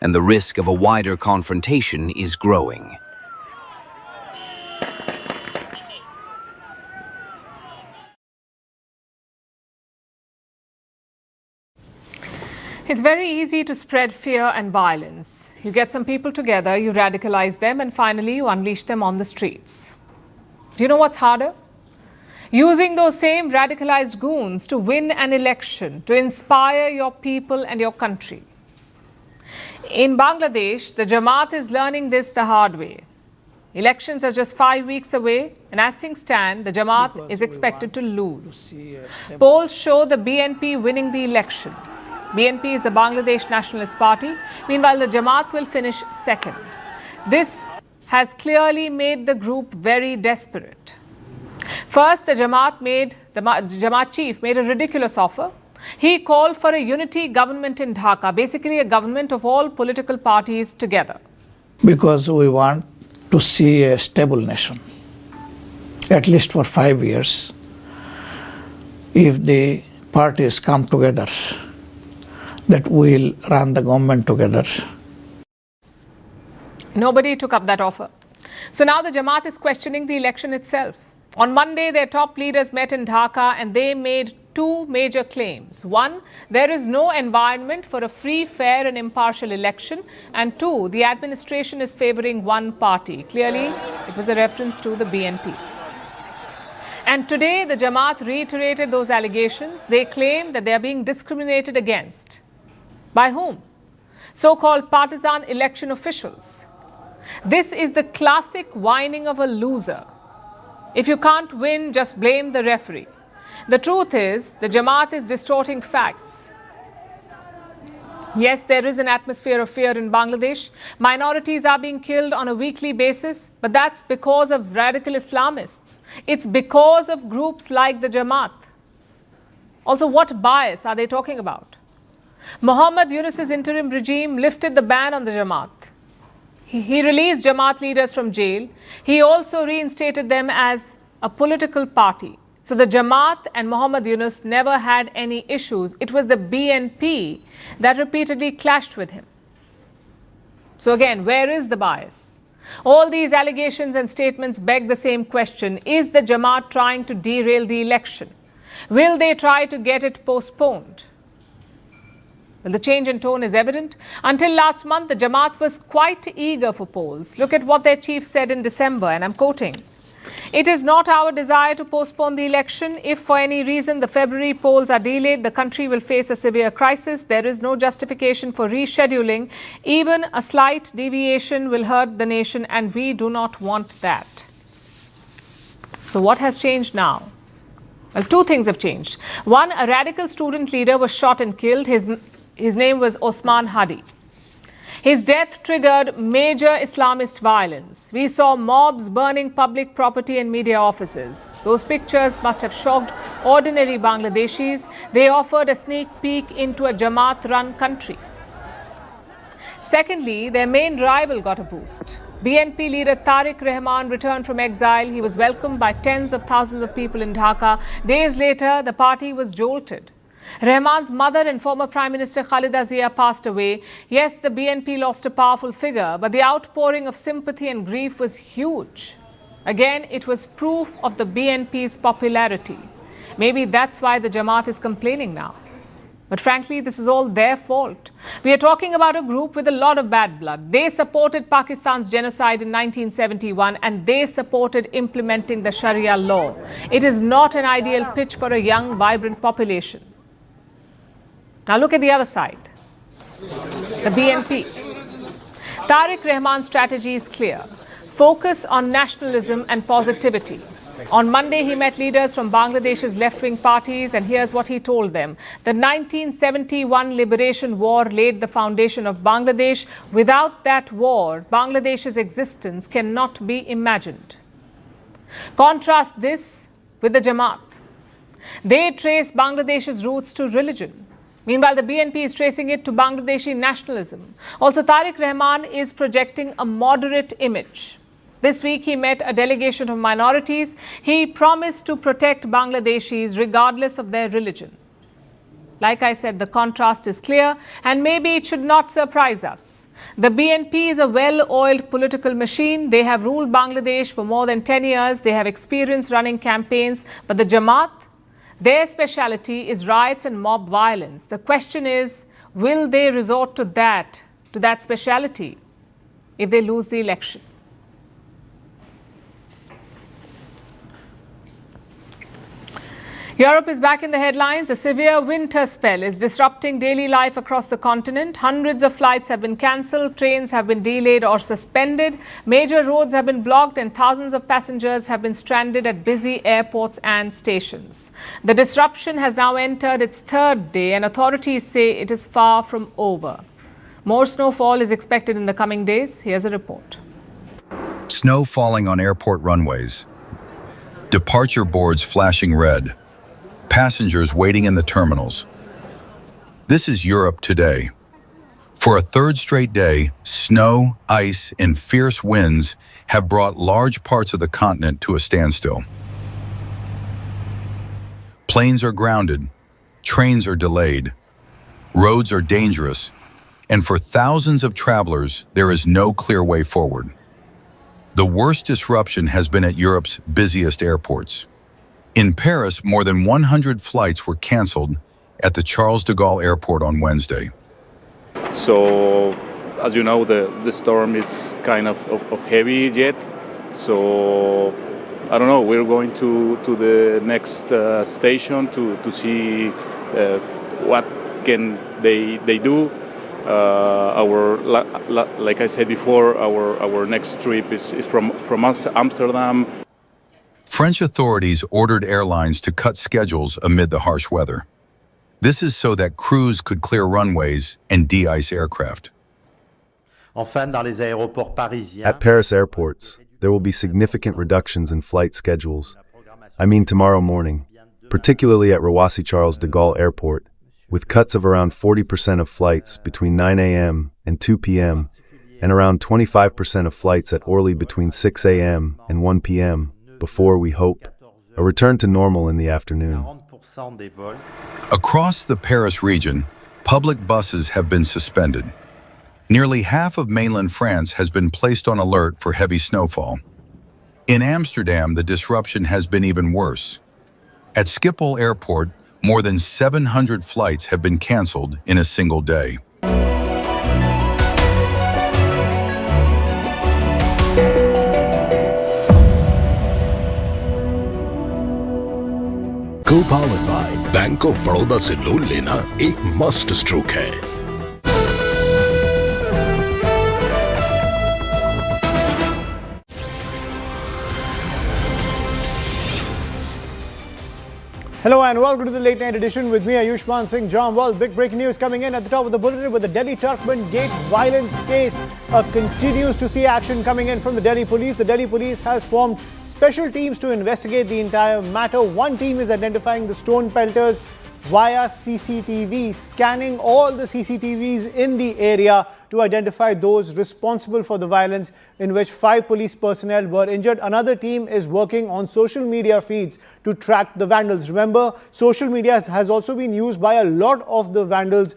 and the risk of a wider confrontation is growing. It's very easy to spread fear and violence. You get some people together, you radicalize them, and finally you unleash them on the streets. Do you know what's harder? Using those same radicalized goons to win an election, to inspire your people and your country. In Bangladesh, the Jamaat is learning this the hard way. Elections are just 5 weeks away, and as things stand, the Jamaat is expected to lose. Polls show the BNP winning the election. BNP is the Bangladesh Nationalist Party. Meanwhile, the Jamaat will finish second. This has clearly made the group very desperate. First, the Jamaat chief made a ridiculous offer. He called for a unity government in Dhaka, basically a government of all political parties together. Because we want to see a stable nation, at least for 5 years. If the parties come together, that we'll run the government together. Nobody took up that offer. So now the Jamaat is questioning the election itself. On Monday, their top leaders met in Dhaka and they made two major claims. One, there is no environment for a free, fair and impartial election. And two, the administration is favoring one party. Clearly, it was a reference to the BNP. And today, the Jamaat reiterated those allegations. They claim that they are being discriminated against. By whom? So-called partisan election officials. This is the classic whining of a loser. If you can't win, just blame the referee. The truth is, the Jamaat is distorting facts. Yes, there is an atmosphere of fear in Bangladesh. Minorities are being killed on a weekly basis, but that's because of radical Islamists. It's because of groups like the Jamaat. Also, what bias are they talking about? Muhammad Yunus's interim regime lifted the ban on the Jamaat. He released Jamaat leaders from jail. He also reinstated them as a political party. So the Jamaat and Muhammad Yunus never had any issues. It was the BNP that repeatedly clashed with him. So again, where is the bias? All these allegations and statements beg the same question. Is the Jamaat trying to derail the election? Will they try to get it postponed? Well, the change in tone is evident. Until last month, the Jamaat was quite eager for polls. Look at what their chief said in December, and I'm quoting. It is not our desire to postpone the election. If for any reason the February polls are delayed, the country will face a severe crisis. There is no justification for rescheduling. Even a slight deviation will hurt the nation, and we do not want that. So what has changed now? Well, two things have changed. One, a radical student leader was shot and killed. His name was Osman Hadi. His death triggered major Islamist violence. We saw mobs burning public property and media offices. Those pictures must have shocked ordinary Bangladeshis. They offered a sneak peek into a Jamaat-run country. Secondly, their main rival got a boost. BNP leader Tariq Rahman returned from exile. He was welcomed by tens of thousands of people in Dhaka. Days later, the party was jolted. Rahman's mother and former Prime Minister Khalida Zia passed away. Yes, the BNP lost a powerful figure, but the outpouring of sympathy and grief was huge. Again, it was proof of the BNP's popularity. Maybe that's why the Jamaat is complaining now. But frankly, this is all their fault. We are talking about a group with a lot of bad blood. They supported Pakistan's genocide in 1971 and they supported implementing the Sharia law. It is not an ideal pitch for a young, vibrant population. Now look at the other side. The BNP. Tariq Rahman's strategy is clear. Focus on nationalism and positivity. On Monday, he met leaders from Bangladesh's left-wing parties, and here's what he told them. The 1971 Liberation War laid the foundation of Bangladesh. Without that war, Bangladesh's existence cannot be imagined. Contrast this with the Jamaat. They trace Bangladesh's roots to religion. Meanwhile, the BNP is tracing it to Bangladeshi nationalism. Also, Tariq Rahman is projecting a moderate image. This week, he met a delegation of minorities. He promised to protect Bangladeshis regardless of their religion. Like I said, the contrast is clear, and maybe it should not surprise us. The BNP is a well-oiled political machine. They have ruled Bangladesh for more than 10 years. They have experience running campaigns. But the Jamaat, their speciality is riots and mob violence. The question is, will they resort to that speciality if they lose the election? Europe is back in the headlines. A severe winter spell is disrupting daily life across the continent. Hundreds of flights have been cancelled, trains have been delayed or suspended, major roads have been blocked, and thousands of passengers have been stranded at busy airports and stations. The disruption has now entered its third day, and authorities say it is far from over. More snowfall is expected in the coming days. Here's a report. Snow falling on airport runways. Departure boards flashing red. Passengers waiting in the terminals. This is Europe today. For a third straight day, snow, ice, and fierce winds have brought large parts of the continent to a standstill. Planes are grounded, trains are delayed, roads are dangerous, and for thousands of travelers, there is no clear way forward. The worst disruption has been at Europe's busiest airports. In Paris, more than 100 flights were canceled at the Charles de Gaulle airport on Wednesday. So, as you know, the storm is kind of heavy yet. So, I don't know, we're going to the next station to see what can they do. Like I said before, our next trip is from Amsterdam. French authorities ordered airlines to cut schedules amid the harsh weather. This is so that crews could clear runways and de-ice aircraft. At Paris airports, there will be significant reductions in flight schedules. I mean tomorrow morning, particularly at Roissy-Charles de Gaulle Airport, with cuts of around 40% of flights between 9 a.m. and 2 p.m., and around 25% of flights at Orly between 6 a.m. and 1 p.m., before, we hope, a return to normal in the afternoon. Across the Paris region, public buses have been suspended. Nearly half of mainland France has been placed on alert for heavy snowfall. In Amsterdam, the disruption has been even worse. At Schiphol Airport, more than 700 flights have been canceled in a single day. Co-powered by bank of Baroda से loan लेना एक must stroke है। Hello and welcome to the late night edition with me, Ayushman Singh John. Well, big breaking news coming in at the top of the bulletin with the Delhi Turkmen Gate violence case continues to see action coming in from the Delhi police. The Delhi police has formed special teams to investigate the entire matter. One team is identifying the stone pelters via CCTV, scanning all the CCTVs in the area to identify those responsible for the violence in which 5 police personnel were injured. Another team is working on social media feeds to track the vandals. Remember, social media has also been used by a lot of the vandals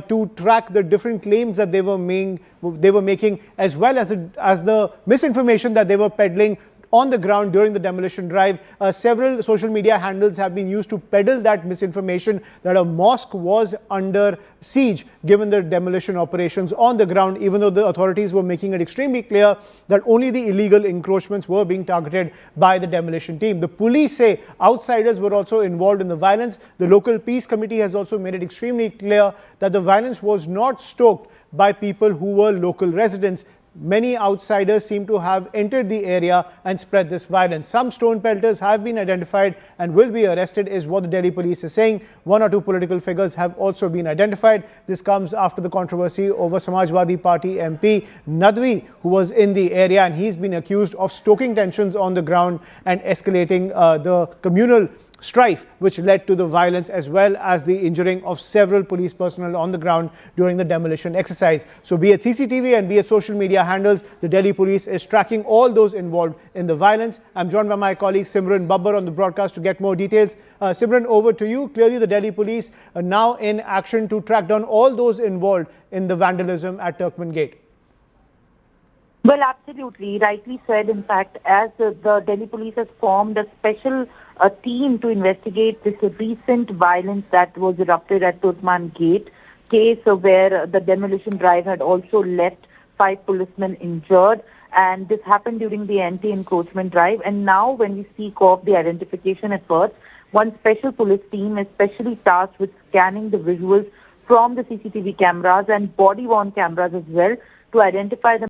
to track the different claims that they were making, as well as the misinformation that they were peddling on the ground during the demolition drive. Several social media handles have been used to peddle that misinformation that a mosque was under siege given the demolition operations on the ground, even though the authorities were making it extremely clear that only the illegal encroachments were being targeted by the demolition team. The police say outsiders were also involved in the violence. The local peace committee has also made it extremely clear that the violence was not stoked by people who were local residents. Many outsiders seem to have entered the area and spread this violence. Some stone pelters have been identified and will be arrested, is what the Delhi police is saying. 1 or 2 political figures have also been identified. This comes after the controversy over Samajwadi Party MP Nadwi, who was in the area, and he's been accused of stoking tensions on the ground and escalating the communal strife, which led to the violence as well as the injuring of several police personnel on the ground during the demolition exercise. So be it CCTV and be it social media handles, the Delhi police is tracking all those involved in the violence. I'm joined by my colleague Simran Babbar on the broadcast to get more details. Simran, over to you. Clearly the Delhi police are now in action to track down all those involved in the vandalism at Turkmen Gate. Well, absolutely. Rightly said. In fact, as the Delhi police has formed a special team to investigate this recent violence that was erupted at Turkmen Gate case, where the demolition drive had also left 5 policemen injured. And this happened during the anti-encroachment drive. And now when we speak of the identification efforts, one special police team is specially tasked with scanning the visuals from the CCTV cameras and body-worn cameras as well to identify the